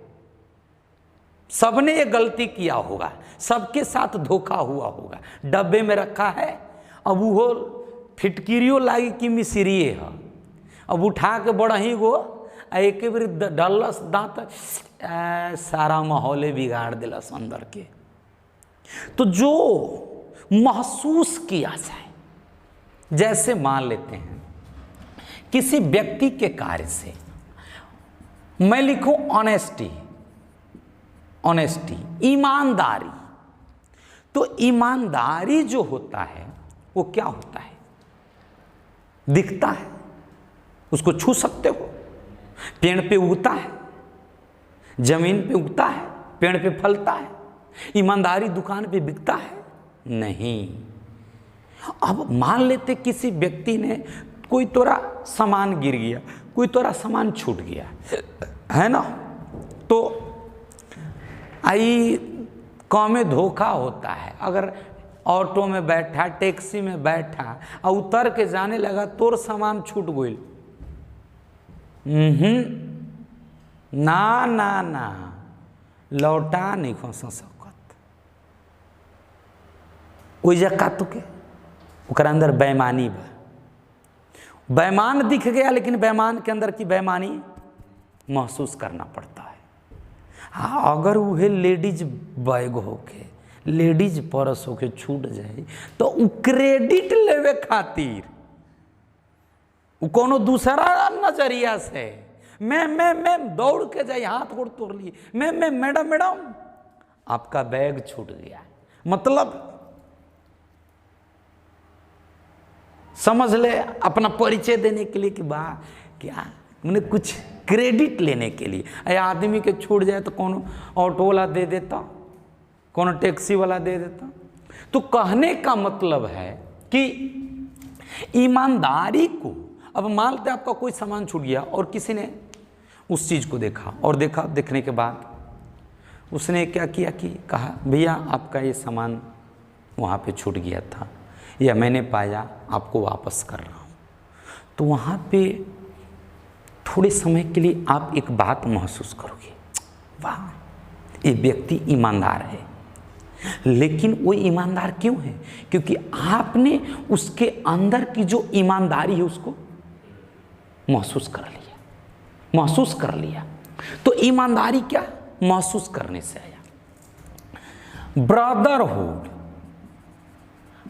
सबने ये गलती किया होगा, सबके साथ धोखा हुआ होगा। डब्बे में रखा है, अब वो फिटकीरियों लागी कि मिश्रिए है, अब उठा के बड़ही गो एक बार डलस दांत, सारा माहौले बिगाड़ दिलस अंदर के। तो जो महसूस किया जाए, जैसे मान लेते हैं किसी व्यक्ति के कार्य से, मैं लिखूं ऑनेस्टी, ऑनेस्टी, ईमानदारी। तो ईमानदारी जो होता है वो क्या होता है? दिखता है, उसको छू सकते हो। पेड़ पे उगता है, जमीन पे उगता है, पेड़ पे फलता है। ईमानदारी दुकान पे बिकता है नहीं। अब मान लेते किसी व्यक्ति ने, कोई तोरा सामान गिर गया, कोई तोरा सामान छूट गया, है ना, तो आई काम में धोखा होता है। अगर ऑटो में बैठा, टैक्सी में बैठा और उतर के जाने लगा, तोर सामान छूट गई, ना ना ना लौटा नहीं खोसा सकत। ओइ जगह तो के ओकरा अंदर बेईमानी बा। बेईमान दिख गया, लेकिन बेईमान के अंदर की बेईमानी महसूस करना पड़ता है। हाँ, अगर वह लेडीज बैग होके, लेडीज पर्स होके छूट जाए तो उ क्रेडिट लेवे खातिर उ कोनो दूसरा नजरिया से मैं दौड़ के जाए, हाथ गोड़ तोड़ लिए, मैं मैडम आपका बैग छूट गया। मतलब समझ ले, अपना परिचय देने के लिए कि वाह क्या, उन्हें कुछ क्रेडिट लेने के लिए। आदमी के छूट जाए तो कौन ऑटो वाला दे देता, कौन टैक्सी वाला दे देता। तो कहने का मतलब है कि ईमानदारी को, अब मानते आपका कोई सामान छूट गया और किसी ने उस चीज़ को देखा और देखने के बाद उसने क्या किया कि कहा भैया आपका ये सामान वहाँ पे छूट गया था, या मैंने पाया, आपको वापस कर रहा हूँ। तो वहाँ पे थोड़े समय के लिए आप एक बात महसूस करोगे, वाह ये व्यक्ति ईमानदार है। लेकिन वो ईमानदार क्यों है? क्योंकि आपने उसके अंदर की जो ईमानदारी है उसको महसूस कर लिया। तो ईमानदारी क्या महसूस करने से आया। ब्रदरहुड,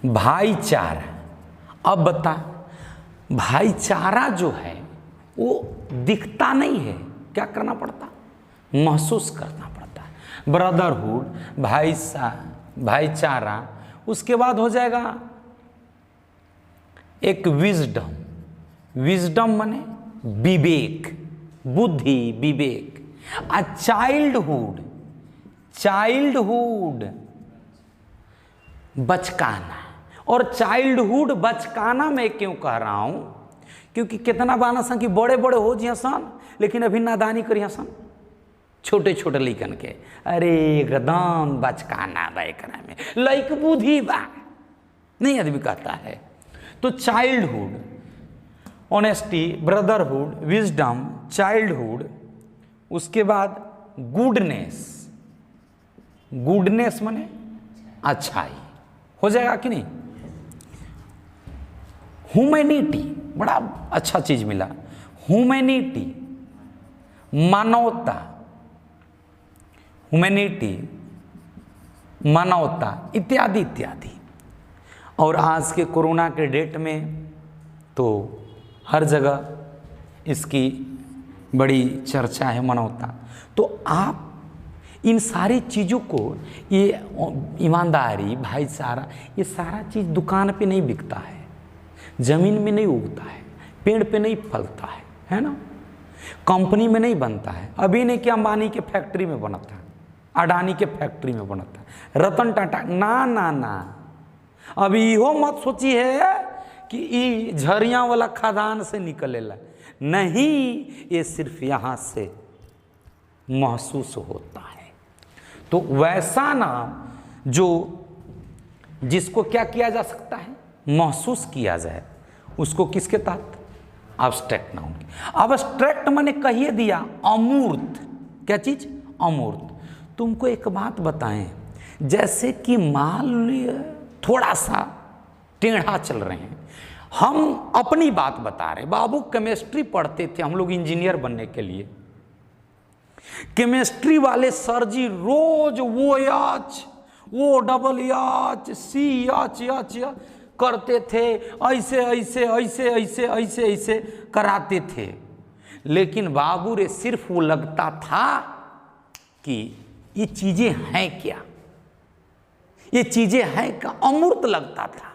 भाईचारा। अब बता, भाईचारा जो है वो दिखता नहीं है, क्या करना पड़ता, महसूस करना पड़ता है। ब्रदरहुड, भाईचारा, उसके बाद हो जाएगा एक विजडम। विजडम माने विवेक, बुद्धि, विवेक। आ चाइल्डहुड बचकाना। और चाइल्डहुड बचकाना मैं क्यों कह रहा हूं, क्योंकि कितना बाना सन कि बड़े बड़े हो जिया सन, लेकिन अभी नादानी करिया सन छोटे छोटे लइकन के। अरे एकदम बचकाना बा, एकरा में लइक बुद्धि बा, नहीं आदमी कहता है। तो childhood, honesty, brotherhood, wisdom, childhood, उसके बाद गुडनेस माने अच्छाई, हो जाएगा कि नहीं। ह्यूमैनिटी, बड़ा अच्छा चीज मिला, ह्यूमैनिटी, मानवता, ह्यूमैनिटी, मानवता इत्यादि इत्यादि। और आज के कोरोना के डेट में तो हर जगह इसकी बड़ी चर्चा है, मानवता। तो आप इन सारी चीज़ों को, ये ईमानदारी, भाईचारा, ये सारा चीज़ दुकान पे नहीं बिकता है, ज़मीन में नहीं उगता है, पेड़ पे नहीं फलता है ना, कंपनी में नहीं बनता है। अभी नहीं कि अंबानी के फैक्ट्री में बनता है, अडानी के फैक्ट्री में बनता है, रतन टाटा, ना ना ना। अभी इहो मत सोची है कि ये झरिया वाला खदान से निकलेला, नहीं, ये सिर्फ यहाँ से महसूस होता है। तो वैसा नाम जो जिसको क्या किया जा सकता है, महसूस किया जाए, उसको किसके तहत, एब्स्ट्रैक्ट नाउन। एब्स्ट्रैक्ट मैंने कहिए दिया अमूर्त, क्या चीज, अमूर्त। तुमको एक बात बताएं, जैसे कि मान लीजिए थोड़ा सा टेढ़ा चल रहे हैं, हम अपनी बात बता रहे। बाबू केमिस्ट्री पढ़ते थे हम लोग इंजीनियर बनने के लिए, केमिस्ट्री वाले सर जी रोज वो डबल एच सी एच करते थे, ऐसे कराते थे। लेकिन बाबू रे सिर्फ वो लगता था कि ये चीजें हैं क्या, ये चीजें हैं क्या, अमूर्त लगता था।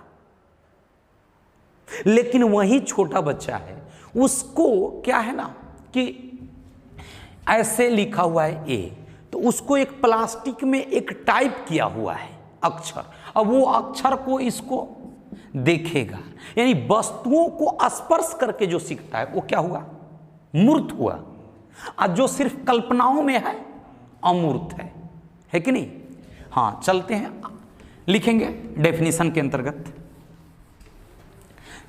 लेकिन वही छोटा बच्चा है, उसको क्या है ना कि ऐसे लिखा हुआ है ए, तो उसको एक प्लास्टिक में एक टाइप किया हुआ है अक्षर। अब वो अक्षर को इसको देखेगा, यानी वस्तुओं को स्पर्श करके जो सीखता है वो क्या हुआ, मूर्त हुआ। और जो सिर्फ कल्पनाओं में है अमूर्त है कि नहीं। हाँ, चलते हैं, लिखेंगे डेफिनेशन के अंतर्गत।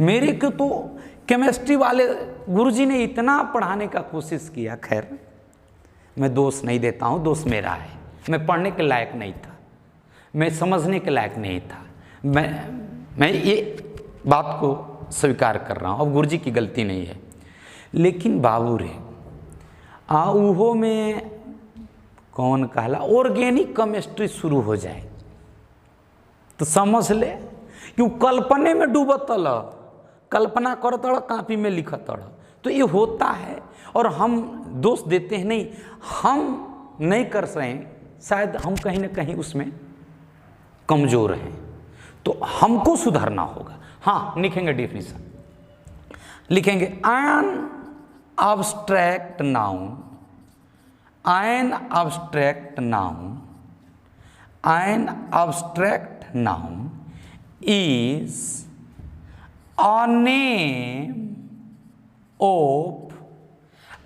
मेरे को तो केमिस्ट्री वाले गुरुजी ने इतना पढ़ाने का कोशिश किया, खैर मैं दोष नहीं देता हूँ, दोष मेरा है, मैं पढ़ने के लायक नहीं था, मैं समझने के लायक नहीं था, मैं ये बात को स्वीकार कर रहा हूँ, अब गुरुजी की गलती नहीं है। लेकिन बाबू रे उहो में कौन कहला ऑर्गेनिक केमिस्ट्री शुरू हो जाए तो समझ ले कि वो कल्पने में डूबतल, कल्पना करतड़, कापी में लिखतड़, तो ये होता है। और हम दोष देते हैं, नहीं हम नहीं कर रहे हैं, शायद हम कहीं ना कहीं उसमें कमज़ोर हैं, तो हमको सुधारना होगा। हाँ, लिखेंगे डेफिनेशन, लिखेंगे N abstract noun, an abstract noun, an abstract noun is a name of,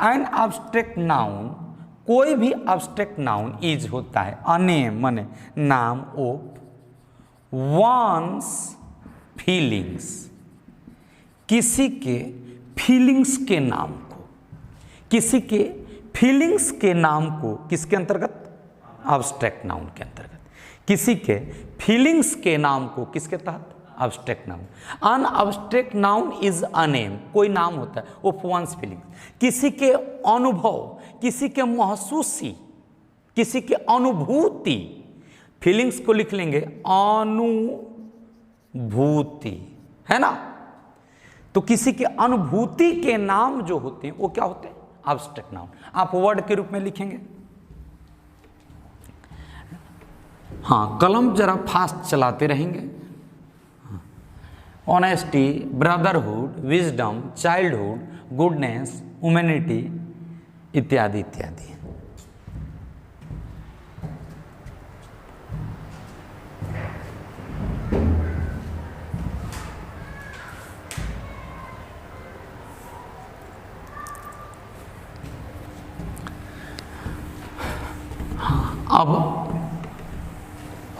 an abstract noun, कोई भी abstract noun is होता है a name माने नाम of one's feelings, किसी के फीलिंग्स के नाम को, किसी के फीलिंग्स के नाम को, किसके अंतर्गत? एब्स्ट्रैक्ट नाउन के अंतर्गत, किसी के फीलिंग्स के नाम को किसके तहत? Abstract noun. An abstract noun is a name, कोई नाम होता है ऑफ वंस फीलिंग्स, किसी के अनुभव, किसी के महसूसी, किसी के अनुभूति, फीलिंग्स को लिख लेंगे अनुभूति, है ना। तो किसी के अनुभूति के नाम जो होते हैं वो क्या होते हैं? Abstract noun. आप वर्ड के रूप में लिखेंगे। हाँ, कलम जरा फास्ट चलाते रहेंगे। Honesty, brotherhood, wisdom, childhood, goodness, humanity इत्यादि इत्यादि। अब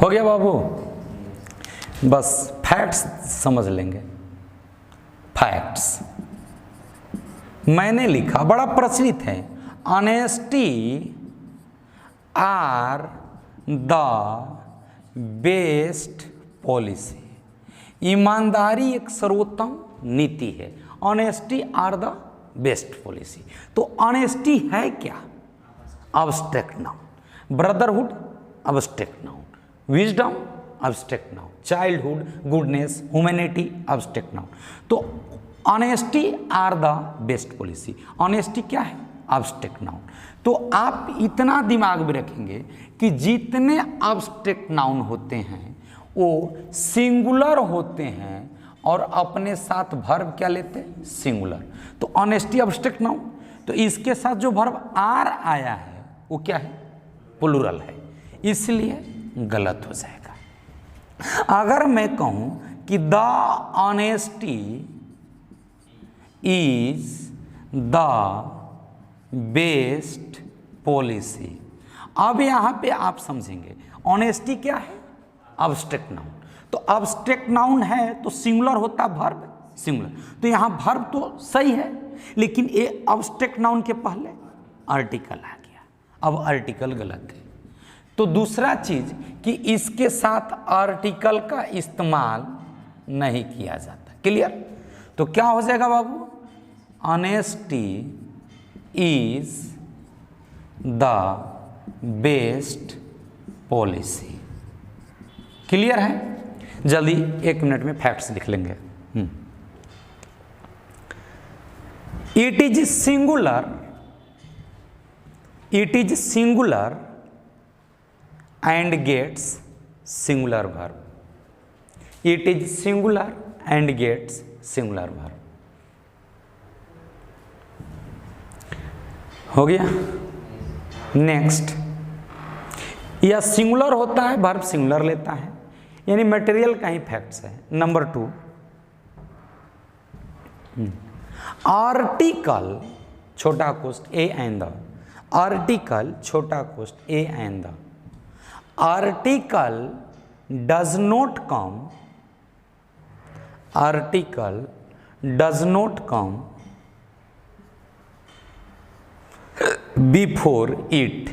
हो गया बाबू, बस फैक्ट्स समझ लेंगे। फैक्ट्स मैंने लिखा, बड़ा प्रचलित है, honesty are the best policy, ईमानदारी एक सर्वोत्तम नीति है। Honesty are the best policy, तो ऑनेस्टी है क्या? Abstract noun. Brotherhood abstract noun, wisdom abstract noun, childhood, goodness, humanity abstract noun. तो honesty are the best policy, honesty क्या है? Abstract noun. तो आप इतना दिमाग में रखेंगे कि जितने एब्स्ट्रैक्ट नाउन होते हैं वो सिंगुलर होते हैं और अपने साथ वर्ब क्या लेते हैं? सिंगुलर। तो ऑनेस्टी एब्स्ट्रैक्ट नाउन, तो इसके साथ जो वर्ब आर आया है वो क्या है? प्लूरल है, इसलिए गलत हो जाएगा। अगर मैं कहूं कि the honesty is the best policy, अब यहां पे आप समझेंगे ऑनेस्टी क्या है? Abstract noun. तो एब्स्ट्रैक्ट नाउन है तो सिंगुलर होता है वर्ब, सिंगुलर, तो यहां वर्ब तो सही है, लेकिन ये एब्स्ट्रैक्ट नाउन के पहले आर्टिकल आ गया, अब आर्टिकल गलत है। तो दूसरा चीज कि इसके साथ आर्टिकल का इस्तेमाल नहीं किया जाता। क्लियर? तो क्या हो जाएगा बाबू? Honesty is the best policy. Clear है? जल्दी 1 मिनट में फैक्ट्स लिख लेंगे। It is singular, it is singular and gets singular verb, it is singular and gets singular verb। हो गया? नेक्स्ट, यह सिंगुलर होता है, वर्ब सिंगुलर लेता है, यानी मटेरियल का ही फैक्ट्स है। नंबर 2, आर्टिकल छोटा कोष्ट ए एंड द, आर्टिकल छोटा कोष्ट a and the, article does not come, article does not come before it,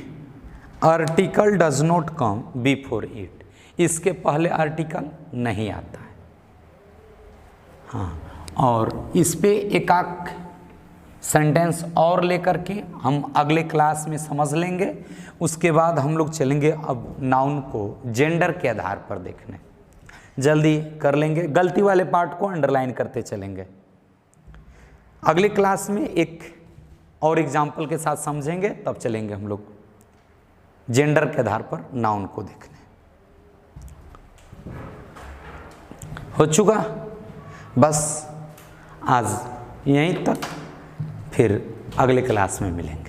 article does not come before it, इसके पहले आर्टिकल नहीं आता है। हाँ, और इस पे एक आध सेंटेंस और लेकर के हम अगले क्लास में समझ लेंगे। उसके बाद हम लोग चलेंगे अब नाउन को जेंडर के आधार पर देखने, जल्दी कर लेंगे, गलती वाले पार्ट को अंडरलाइन करते चलेंगे। अगले क्लास में एक और एग्जाम्पल के साथ समझेंगे, तब चलेंगे हम लोग जेंडर के आधार पर नाउन को देखने। हो चुका, बस आज यहीं तक, फिर अगले क्लास में मिलेंगे।